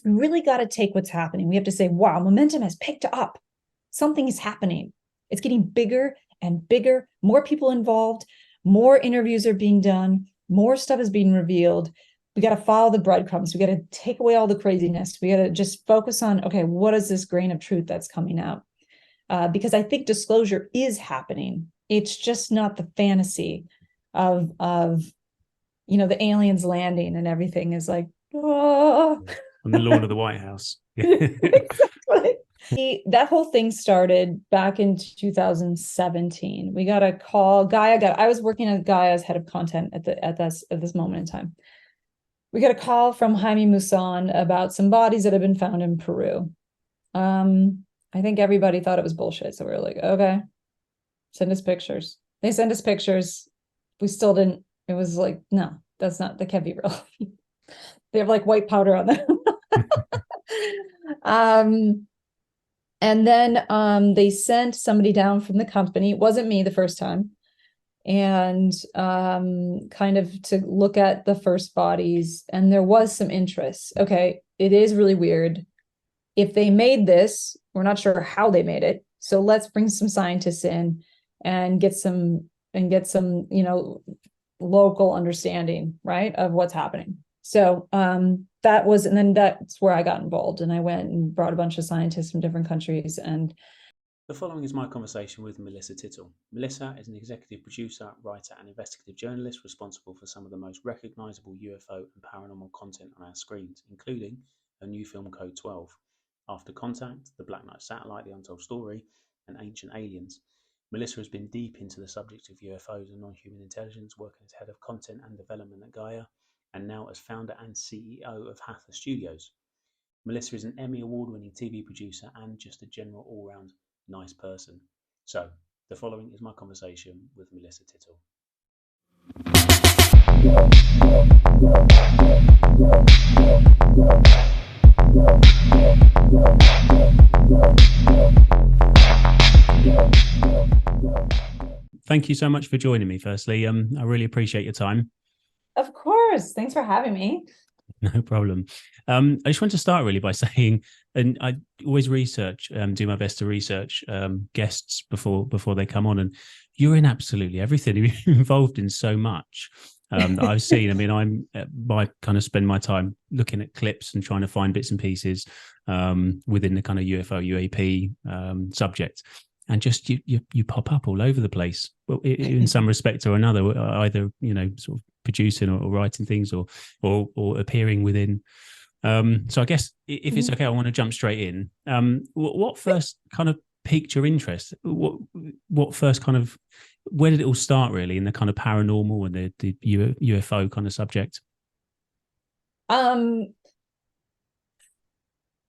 We really got to take what's happening. We have to say, wow, momentum has picked up. Something is happening. It's getting bigger and bigger, more people involved, more interviews are being done, more stuff is being revealed. We got to follow the breadcrumbs. We got to take away all the craziness. We got to just focus on, okay, what is this grain of truth that's coming out? Because I think disclosure is happening. It's just not the fantasy of the aliens landing and everything is like, oh. On the lawn of the White House. Exactly. That whole thing started back in 2017. We got a call. I was working at Gaia as head of content at this moment in time. We got a call from Jaime Maussan about some bodies that had been found in Peru. I think everybody thought it was bullshit. So we were like, okay, send us pictures. They sent us pictures. We still didn't. It was like, no, that can't be real. They have like white powder on them. And then they sent somebody down from the company. It wasn't me the first time. And kind of to look at the first bodies. And there was some interest. Okay, it is really weird. If they made this, we're not sure how they made it. So let's bring some scientists in and get some, local understanding, right, of what's happening. So and then that's where I got involved, and I went and brought a bunch of scientists from different countries. And the following is my conversation with Melissa Tittl. Melissa is an executive producer, writer, and investigative journalist responsible for some of the most recognisable UFO and paranormal content on our screens, including her new film Code 12, After Contact, The Black Knight Satellite, The Untold Story, and Ancient Aliens. Melissa has been deep into the subject of UFOs and non-human intelligence, working as head of content and development at Gaia, and now as founder and CEO of Hathor Studios. Melissa is an Emmy Award-winning TV producer and just a general all-round nice person. So, the following is my conversation with Melissa Tittl. Thank you so much for joining me, firstly. I really appreciate your time. of course, thanks for having me. No problem. I just want to start really by saying, and I always do my best to research guests before they come on, and you're in absolutely everything. You're involved in so much that I've seen. I mean, I kind of spend my time looking at clips and trying to find bits and pieces within the kind of UFO, UAP subject. And just you pop up all over the place, well, in some respect or another, either sort of producing or writing things or appearing within. So I guess if it's okay, I want to jump straight in. What first kind of piqued your interest? What first kind of, where did it all start really in the kind of paranormal and the UFO kind of subject?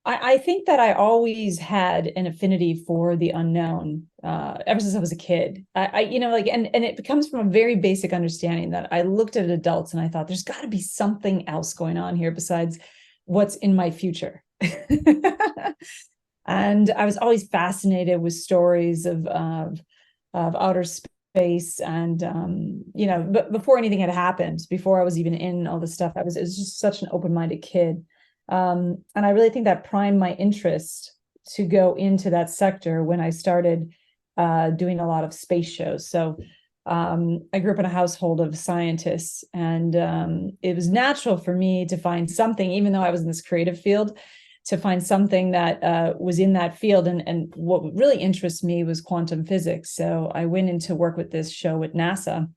I think that I always had an affinity for the unknown ever since I was a kid. And it comes from a very basic understanding that I looked at adults and I thought there's got to be something else going on here besides what's in my future. And I was always fascinated with stories of outer space, and but before anything had happened, before I was even in all this stuff, it was just such an open-minded kid. And I really think that primed my interest to go into that sector when I started doing a lot of space shows. So I grew up in a household of scientists, and it was natural for me to find something, even though I was in this creative field, to find something that was in that field. And what really interests me was quantum physics. So I went into work with this show with NASA, and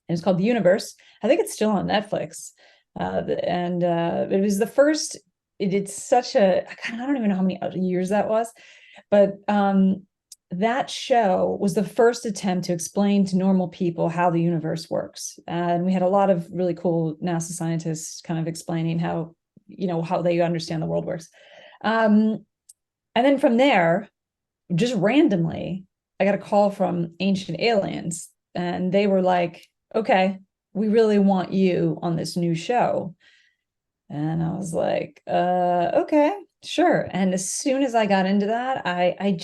it's called The Universe. I think it's still on Netflix. It was the first, it's such a, I don't even know how many years that was, but that show was the first attempt to explain to normal people how the universe works. And we had a lot of really cool NASA scientists kind of explaining how they understand the world works. And then from there, just randomly, I got a call from Ancient Aliens, and they were like, okay, we really want you on this new show. And I was like, okay, sure. And as soon as I got into that, I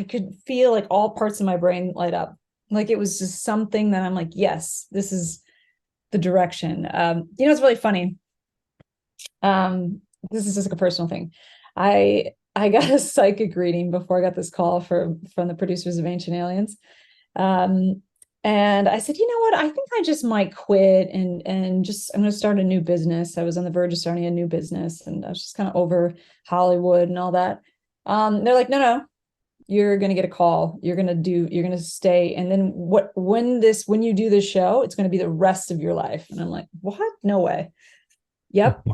could feel like all parts of my brain light up. Like it was just something that I'm like, yes, this is the direction. It's really funny. this is just like a personal thing. I got a psychic reading before I got this call from the producers of Ancient Aliens. And I said, you know what? I think I just might quit and just, I'm going to start a new business. I was on the verge of starting a new business, and I was just kind of over Hollywood and all that. They're like, no, you're going to get a call. You're going to stay. And then when you do this show, it's going to be the rest of your life. And I'm like, what? No way. Yep.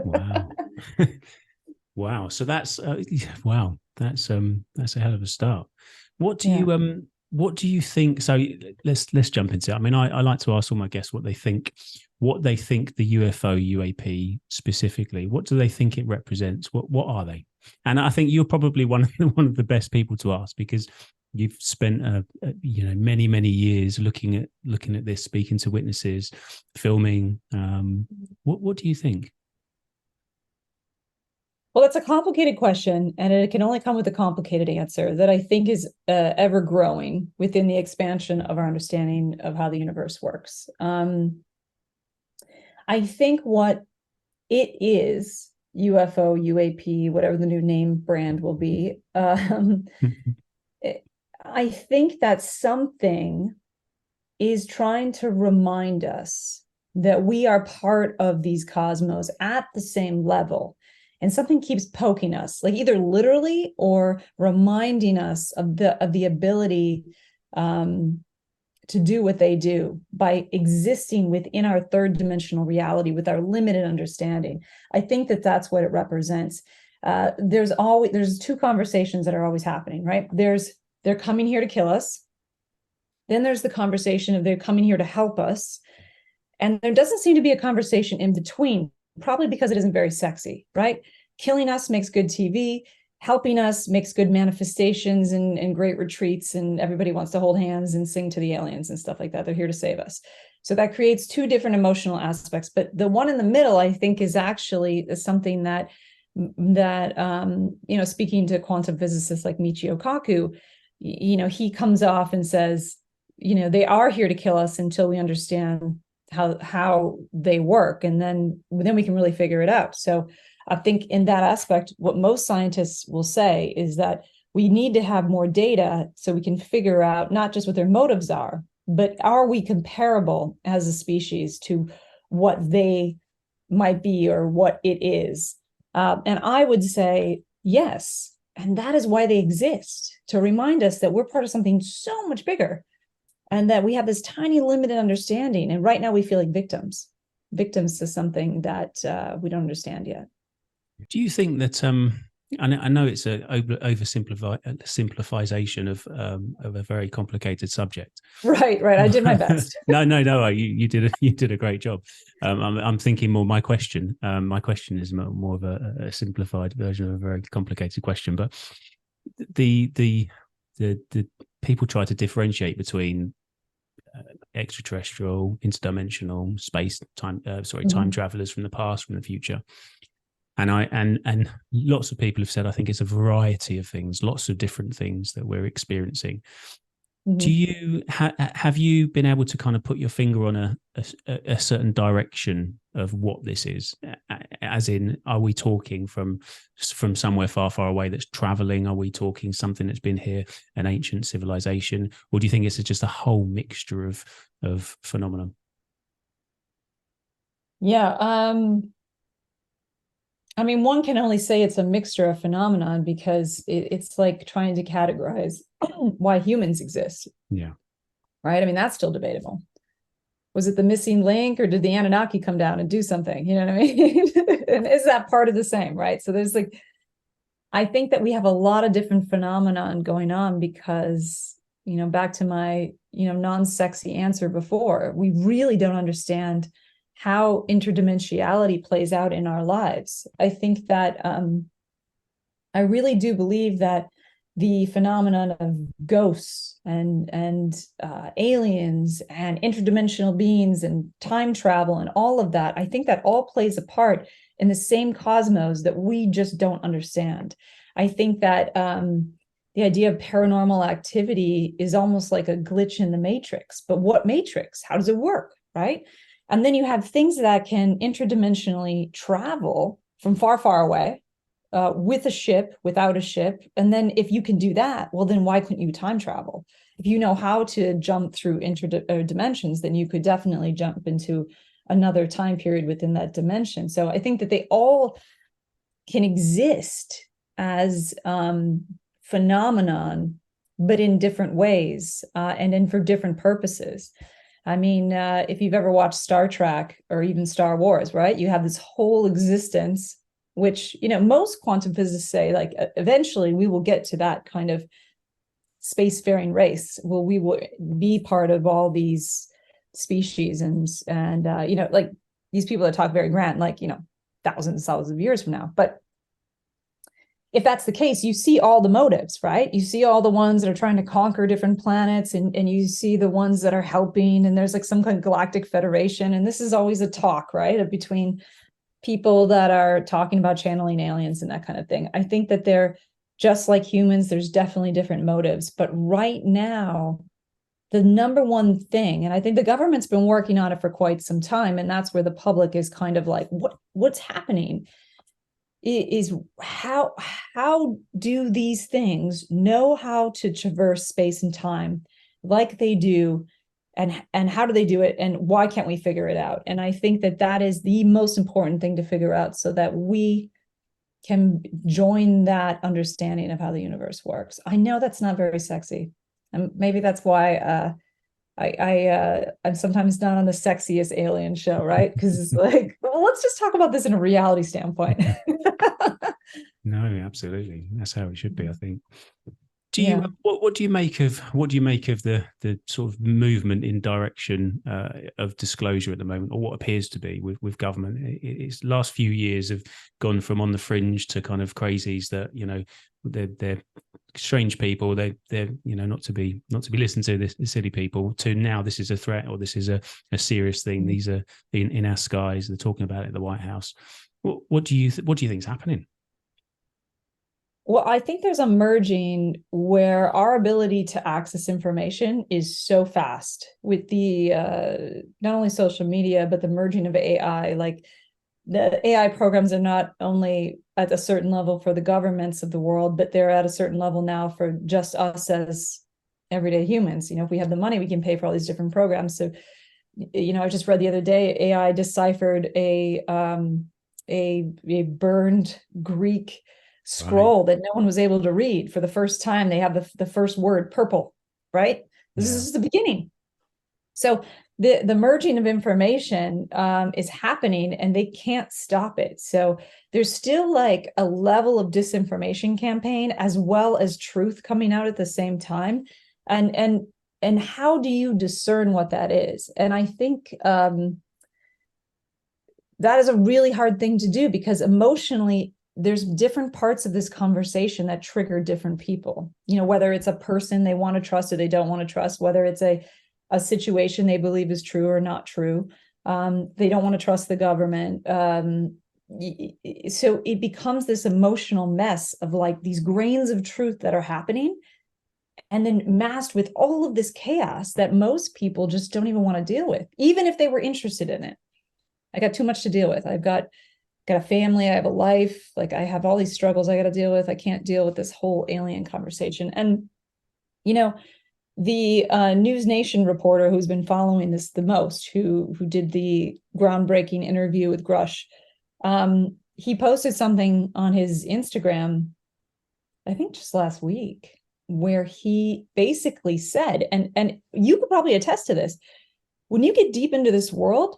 Wow. Wow. Wow. So that's wow. That's a hell of a start. What do you think? So let's jump into it. I mean, I like to ask all my guests what they think the UFO UAP specifically. What do they think it represents? What are they? And I think you're probably one of the best people to ask, because you've spent many years looking at this, speaking to witnesses, filming. What do you think? Well, it's a complicated question, and it can only come with a complicated answer that I think is ever growing within the expansion of our understanding of how the universe works. I think what it is, UFO, UAP, whatever the new name brand will be, I think that something is trying to remind us that we are part of these cosmos at the same level. And something keeps poking us, like either literally or reminding us of the ability to do what they do by existing within our third dimensional reality with our limited understanding. I think that that's what it represents. There's two conversations that are always happening, right? They're coming here to kill us. Then there's the conversation of they're coming here to help us. And there doesn't seem to be a conversation in between, probably because it isn't very sexy, right? Killing us makes good TV. Helping us makes good manifestations and great retreats, and everybody wants to hold hands and sing to the aliens and stuff like that. They're here to save us. So that creates two different emotional aspects. But the one in the middle, I think, is actually something that speaking to quantum physicists like Michio Kaku, he comes off and says, they are here to kill us until we understand how they work, and then we can really figure it out. So I think in that aspect, what most scientists will say is that we need to have more data so we can figure out not just what their motives are, but are we comparable as a species to what they might be or what it is. And I would say yes. And that is why they exist, to remind us that we're part of something so much bigger, and that we have this tiny limited understanding. And right now we feel like victims to something that we don't understand yet. Do you think that I know it's a oversimplification of a very complicated subject. Right. I did my best. No. You did a great job. I'm thinking more. My question is more of a simplified version of a very complicated question. But the people try to differentiate between extraterrestrial, interdimensional, time travelers from the past, from the future. And lots of people have said, I think it's a variety of things, lots of different things that we're experiencing. Mm-hmm. Do you have you been able to kind of put your finger on a certain direction of what this is? As in, are we talking from somewhere far, far away that's traveling? Are we talking something that's been here, an ancient civilization? Or do you think it's just a whole mixture of phenomenon? Yeah. I mean, one can only say it's a mixture of phenomenon because it's like trying to categorize why humans exist. Yeah. Right. I mean, that's still debatable. Was it the missing link, or did the Anunnaki come down and do something? You know what I mean? And is that part of the same? Right. So there's I think that we have a lot of different phenomenon going on because, back to my, non-sexy answer before, we really don't understand how interdimensionality plays out in our lives. I think that I really do believe that the phenomenon of ghosts and aliens and interdimensional beings and time travel and all of that, I think that all plays a part in the same cosmos that we just don't understand. I think that the idea of paranormal activity is almost like a glitch in the matrix. But what matrix? How does it work? Right? And then you have things that can interdimensionally travel from far, far away, with a ship, without a ship. And then if you can do that, well, then why couldn't you time travel? If you know how to jump through dimensions, then you could definitely jump into another time period within that dimension. So I think that they all can exist as phenomenon, but in different ways, and then for different purposes. I mean, if you've ever watched Star Trek or even Star Wars, right? You have this whole existence, which, most quantum physicists say, like, eventually we will get to that kind of spacefaring race. Well, we will be part of all these species and like these people that talk very grand, like, thousands of years from now. But if that's the case, you see all the motives, right? You see all the ones that are trying to conquer different planets, and you see the ones that are helping, and there's like some kind of galactic federation. And this is always a talk, right, between people that are talking about channeling aliens and that kind of thing. I think that they're just like humans. There's definitely different motives. But right now, the number one thing, and I think the government's been working on it for quite some time, and that's where the public is kind of like, what's happening? Is how do these things know how to traverse space and time like they do, and how do they do it, and why can't we figure it out? And I think that that is the most important thing to figure out, so that we can join that understanding of how the universe works. I know that's not very sexy, and maybe that's why I'm sometimes not on the sexiest alien show, right? Because it's like, well, let's just talk about this in a reality standpoint. No, absolutely. That's how it should be, I think. Yeah. What do you make of the sort of movement in direction of disclosure at the moment, or what appears to be with government? It's last few years have gone from on the fringe to kind of crazies that they're strange people, they're not to be listened to, this silly people, to now this is a threat, or this is a serious thing. These are in our skies. They're talking about it at the White House. What do you think is happening? Well, I think there's a merging where our ability to access information is so fast with the not only social media, but the merging of AI. Like, the AI programs are not only at a certain level for the governments of the world, but they're at a certain level now for just us as everyday humans. If we have the money, we can pay for all these different programs. So, I just read the other day, AI deciphered a burned Greek scroll that no one was able to read. For the first time, they have the first word, purple, right? This is just the beginning. So the merging of information is happening, and they can't stop it. So there's still like a level of disinformation campaign as well as truth coming out at the same time. And how do you discern what that is? And I think that is a really hard thing to do, because emotionally, there's different parts of this conversation that trigger different people, whether it's a person they want to trust or they don't want to trust, whether it's a situation they believe is true or not true. They don't want to trust the government. So it becomes this emotional mess of like these grains of truth that are happening, and then masked with all of this chaos that most people just don't even want to deal with, even if they were interested in it. I got too much to deal with. I've got a family, I have a life, like I have all these struggles I got to deal with. I can't deal with this whole alien conversation. And, the News Nation reporter who's been following this the most, who did the groundbreaking interview with Grush, he posted something on his Instagram, I think just last week, where he basically said, and you could probably attest to this, when you get deep into this world,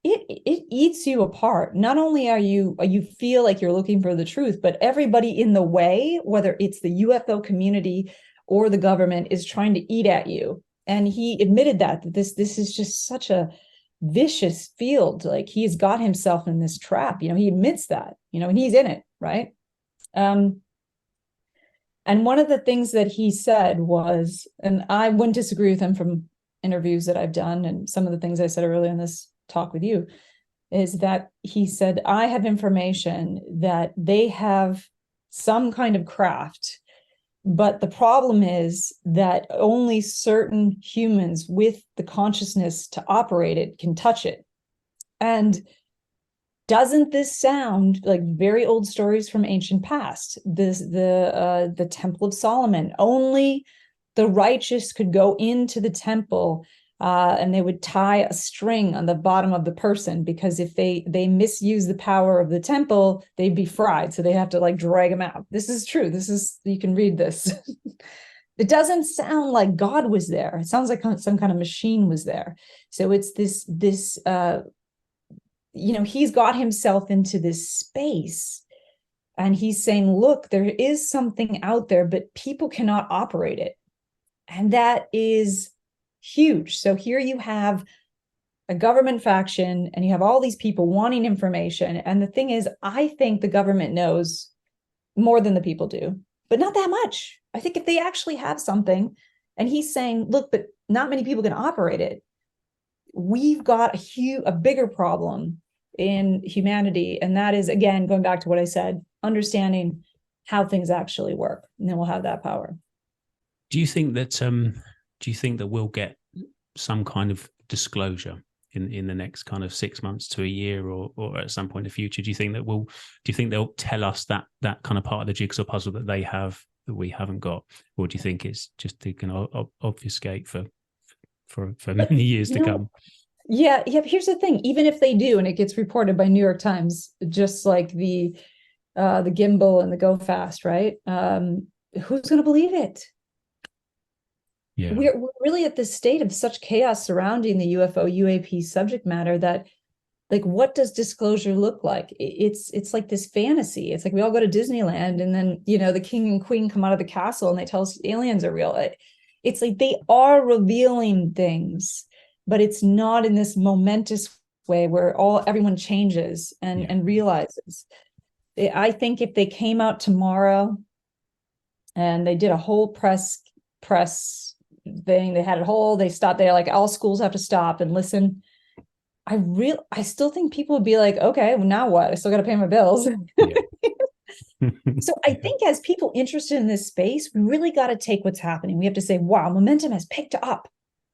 it eats you apart. Not only are you feel like you're looking for the truth, but everybody in the way, whether it's the UFO community or the government, is trying to eat at you. And he admitted that this is just such a vicious field. Like, he has got himself in this trap. He admits that, and he's in it, right? And one of the things that he said was, and I wouldn't disagree with him from interviews that I've done, and some of the things I said earlier in this talk with you, is that he said, I have information that they have some kind of craft, but the problem is that only certain humans with the consciousness to operate it can touch it. And doesn't this sound like very old stories from ancient past? The Temple of Solomon, only the righteous could go into the temple, and they would tie a string on the bottom of the person, because if they misuse the power of the temple, they'd be fried. So they have to like drag them out. This is true. You can read this. It doesn't sound like God was there. It sounds like some kind of machine was there. So it's this he's got himself into this space, and he's saying, look, there is something out there, but people cannot operate it. And that is huge. So here you have a government faction, and you have all these people wanting information. And the thing is, I think the government knows more than the people do, but not that much. I think if they actually have something, and he's saying, look, but not many people can operate it, we've got a bigger problem in humanity. And that is, again, going back to what I said, understanding how things actually work. And then we'll have that power. Do you think that we'll get some kind of disclosure in the next kind of 6 months to a year, or at some point in the future? Do you think they'll tell us that kind of part of the jigsaw puzzle that they have that we haven't got? Or do you think it's just they can obfuscate for many years to come? Yeah. Here's the thing. Even if they do, and it gets reported by New York Times, just like the gimbal and the go fast, right? Who's going to believe it? Yeah. We're really at this state of such chaos surrounding the UFO UAP subject matter that, like, what does disclosure look like? It's like this fantasy. It's like we all go to Disneyland, and then the king and queen come out of the castle and they tell us aliens are real. It's like they are revealing things, but it's not in this momentous way where everyone changes and realizes. I think if they came out tomorrow and they did a whole press thing, they stopped there, like all schools have to stop and listen. I still think people would be like, okay, well, now what? I still got to pay my bills. Yeah. So I think as people interested in this space, we really got to take what's happening. We have to say, wow, momentum has picked up.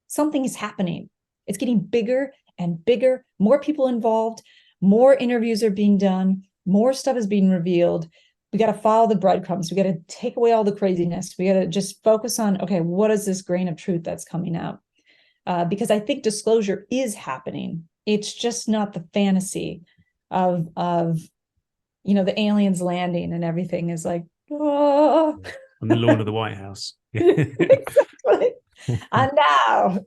Something is happening. It's getting bigger and bigger, more people involved, more interviews are being done, more stuff is being revealed. We got to follow the breadcrumbs. We got to take away all the craziness. We got to just focus on, okay, what is this grain of truth that's coming out? Because I think disclosure is happening. It's just not the fantasy of the aliens landing and everything is like, oh. On the lawn of the White House. Exactly. And now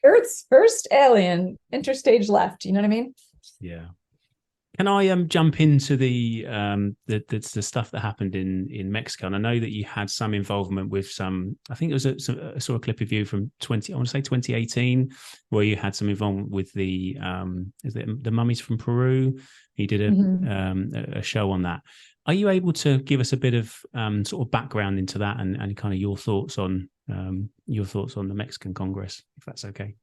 Earth's first alien interstage left. You know what I mean? Yeah. Can I jump into the stuff that happened in Mexico? And I know that you had some involvement with some. I think it was I saw a clip of you from 2018, where you had some involvement with the mummies from Peru. You did a show on that. Are you able to give us a bit of sort of background into that and kind of your thoughts on the Mexican Congress, if that's okay?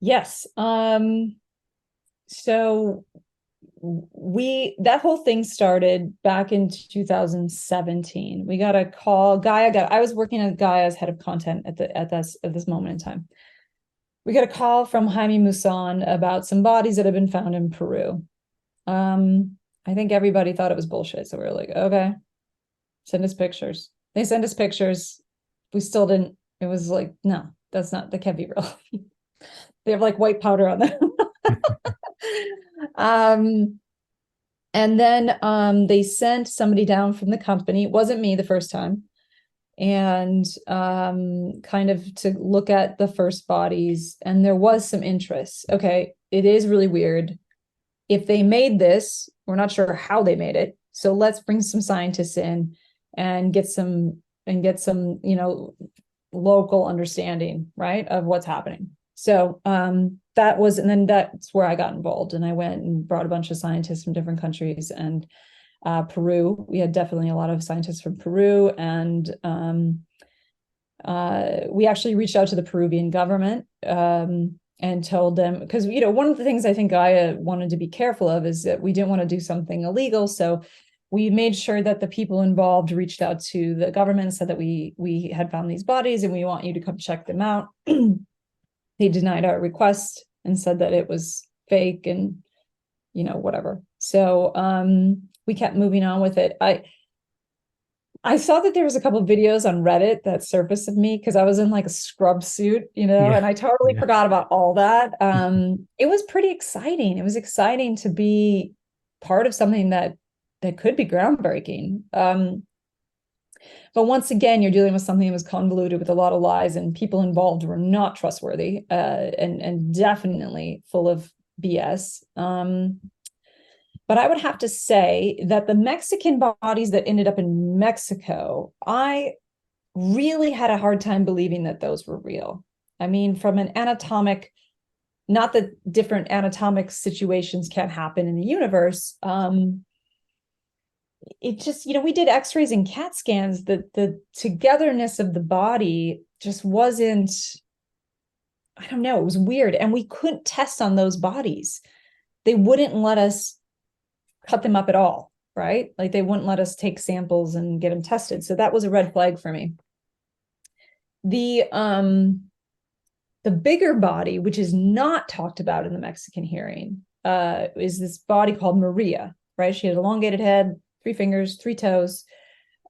Yes. So that whole thing started back in 2017. We got a call. I was working at Gaia as head of content at this moment in time. We got a call from Jaime Musan about some bodies that had been found in Peru. I think everybody thought it was bullshit. So we were like, okay, send us pictures. They sent us pictures. We still didn't. It was like, no, that can't be real. They have like white powder on them. And then they sent somebody down from the company. It wasn't me the first time. And kind of to look at the first bodies. And there was some interest. Okay, it is really weird. If they made this, we're not sure how they made it. So let's bring some scientists in and get some, local understanding, right, of what's happening. So and then that's where I got involved, and I went and brought a bunch of scientists from different countries, and Peru. We had definitely a lot of scientists from Peru, and we actually reached out to the Peruvian government and told them, because one of the things I think Gaia wanted to be careful of is that we didn't want to do something illegal. So we made sure that the people involved reached out to the government, said that we had found these bodies and we want you to come check them out. They denied our request and said that it was fake and, you know, whatever. So we kept moving on with it. I saw that there was a couple of videos on Reddit that surfaced of me because I was in like a scrub suit, you know, and I totally forgot about all that. It was pretty exciting. It was exciting to be part of something that could be groundbreaking. But once again, you're dealing with something that was convoluted with a lot of lies, and people involved were not trustworthy, and definitely full of BS. But I would have to say that the Mexican bodies that ended up in Mexico, I really had a hard time believing that those were real. I mean, from an anatomic, not that different anatomic situations can't happen in the universe. It just, you know, we did x-rays and CAT scans. The togetherness of the body just wasn't, I don't know, it was weird. And we couldn't test on those bodies. They wouldn't let us cut them up at all, right? Like they wouldn't let us take samples and get them tested. So that was a red flag for me. The bigger body, which is not talked about in the Mexican hearing, is this body called Maria, right? She had an elongated head, 3 fingers, 3 toes.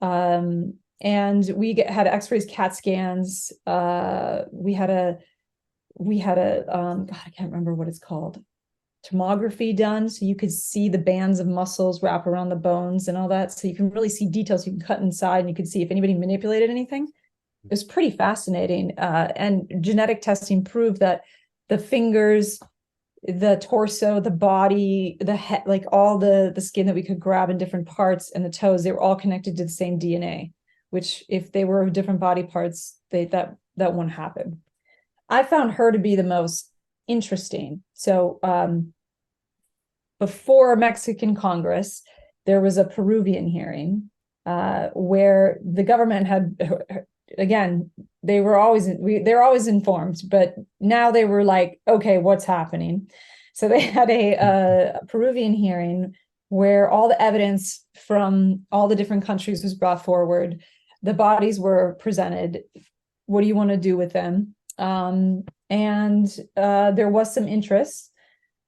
And we had x-rays, CAT scans. We had a God, I can't remember what it's called, tomography done, so you could see the bands of muscles wrap around the bones and all that, so you can really see details. You can cut inside and you can see if anybody manipulated anything. It was pretty fascinating. And genetic testing proved that the fingers, the torso, the body, the head, like all the skin that we could grab in different parts, and the toes, they were all connected to the same DNA, which if they were different body parts, that wouldn't happen. I found her to be the most interesting. So before Mexican Congress, there was a Peruvian hearing where the government had, again, they're always informed, but now they were like, okay, what's happening? So they had a Peruvian hearing where all the evidence from all the different countries was brought forward. The bodies were presented. What do you want to do with them? And there was some interest,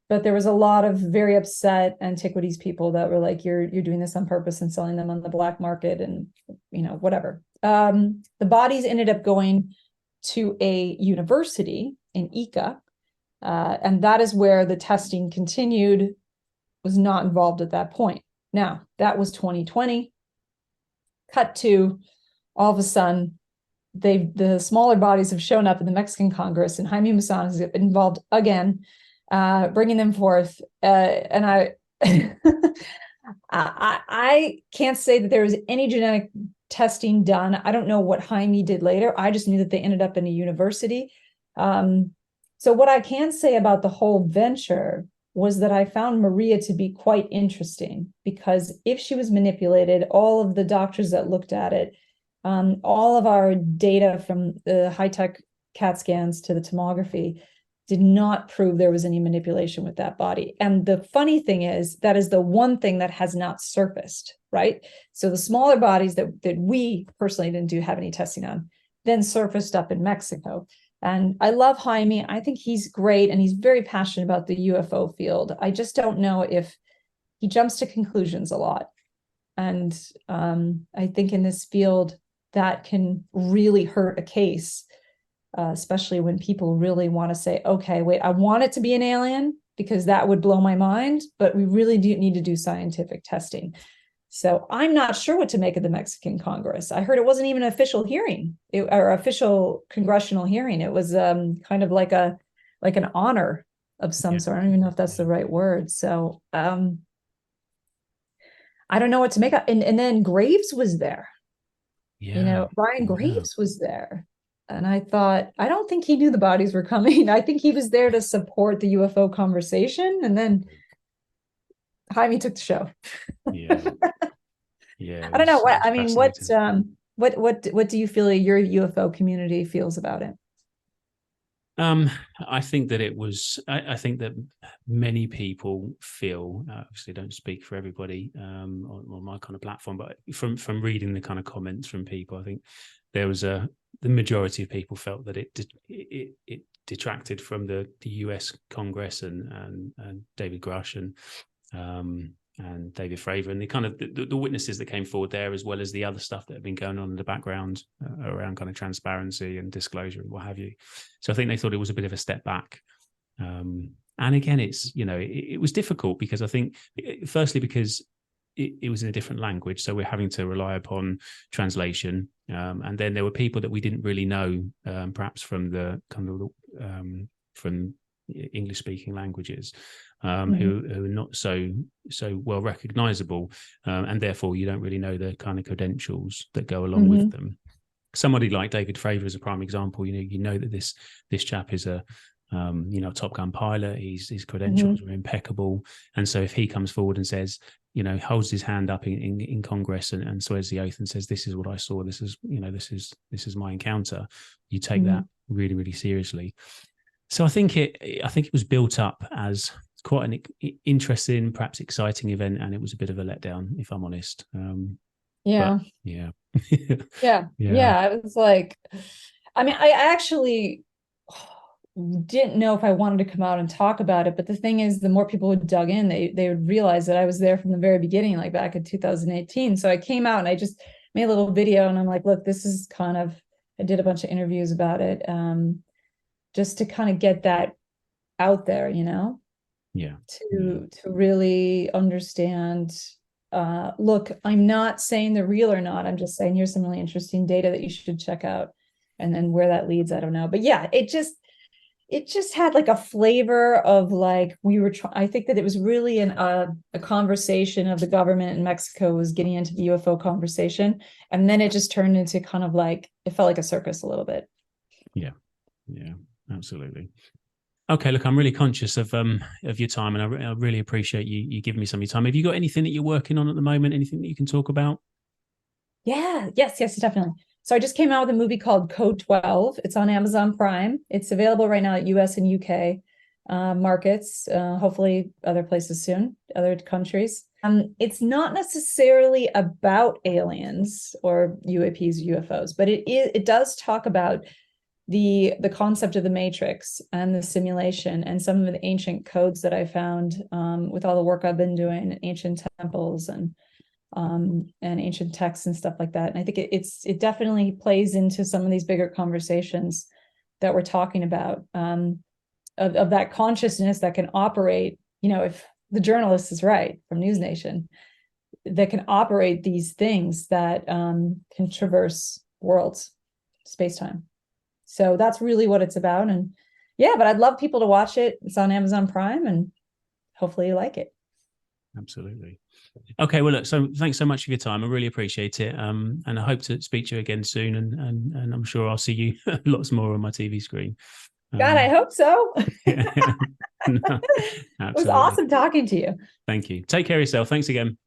but there was a lot of very upset antiquities people that were like, you're doing this on purpose and selling them on the black market and, you know, whatever. The bodies ended up going to a university in Ica, and that is where the testing continued, was not involved at that point. Now, that was 2020. Cut to, all of a sudden, the smaller bodies have shown up in the Mexican Congress, and Jaime Maussan is involved again, bringing them forth. And I can't say that there was any genetic testing done. I don't know what Jaime did later. I just knew that they ended up in a university. So what I can say about the whole venture was that I found Maria to be quite interesting, because if she was manipulated, all of the doctors that looked at it, all of our data from the high-tech CAT scans to the tomography did not prove there was any manipulation with that body. And the funny thing is, that is the one thing that has not surfaced, right? So the smaller bodies that we personally didn't have any testing on, then surfaced up in Mexico. And I love Jaime. I think he's great, and he's very passionate about the UFO field. I just don't know if he jumps to conclusions a lot. And I think in this field, that can really hurt a case, especially when people really want to say, okay, wait, I want it to be an alien because that would blow my mind, but we really do need to do scientific testing. So I'm not sure what to make of the Mexican Congress. I heard it wasn't even an official hearing, or official congressional hearing. It was kind of like an honor of some sort. I don't even know if that's the right word. So I don't know what to make of. And then Graves was there. You know, Brian Graves was there. And I thought, I don't think he knew the bodies were coming. I think he was there to support the UFO conversation. And then Jaime took the show. Yeah. I don't know what, I mean, what do you feel your UFO community feels about it? I think that it was, I think that many people feel, obviously don't speak for everybody on my kind of platform, but from reading the kind of comments from people, I think there was the majority of people felt that it detracted from the US Congress and David Grush and David Fravor and the kind of the witnesses that came forward there, as well as the other stuff that had been going on in the background around kind of transparency and disclosure and what have you. So I think they thought it was a bit of a step back. And again, it's, it was difficult because I think, firstly, because it was in a different language. So we're having to rely upon translation. And then there were people that we didn't really know, perhaps from the kind of from English speaking languages, who are not so well recognizable. And therefore you don't really know the kind of credentials that go along with them. Somebody like David Fravor is a prime example. You know that this chap is a Top Gun pilot. His credentials are impeccable. And so if he comes forward and says, holds his hand up in Congress and swears the oath and says, this is what I saw, this is this is my encounter, you take that really, really seriously. So I think it was built up as quite an interesting, perhaps exciting event, and it was a bit of a letdown, if I'm honest. Yeah. Yeah. I was like, I actually didn't know if I wanted to come out and talk about it, but the thing is, the more people who dug in, they would realize that I was there from the very beginning, like back in 2018. So I came out and I just made a little video, and I'm like, look, this is I did a bunch of interviews about it, just to kind of get that out there, to really understand. Look, I'm not saying they're real or not. I'm just saying here's some really interesting data that you should check out, and then where that leads, I don't know. But yeah, it just had like a flavor of like I think that it was really a conversation of the government in Mexico was getting into the UFO conversation, and then it just turned into kind of like, it felt like a circus a little bit. Yeah, absolutely. Okay, look, I'm really conscious of your time, and I really appreciate you giving me some of your time. Have you got anything that you're working on at the moment? Anything that you can talk about? Yes, definitely. So I just came out with a movie called Code 12. It's on Amazon Prime. It's available right now at US and UK markets, hopefully other places soon, other countries. It's not necessarily about aliens or UAPs, UFOs, but it does talk about the concept of the matrix and the simulation and some of the ancient codes that I found with all the work I've been doing in ancient temples and ancient texts and stuff like that. And I think it definitely plays into some of these bigger conversations that we're talking about, of that consciousness that can operate, if the journalist is right from News Nation, that can operate these things that can traverse worlds, space-time. So that's really what it's about. And yeah, but I'd love people to watch it. It's on Amazon Prime, and hopefully you like it. Absolutely. Okay, well, look, so thanks so much for your time. I really appreciate it. And I hope to speak to you again soon. And I'm sure I'll see you lots more on my TV screen. God, I hope so. No, it was awesome talking to you. Thank you. Take care of yourself. Thanks again.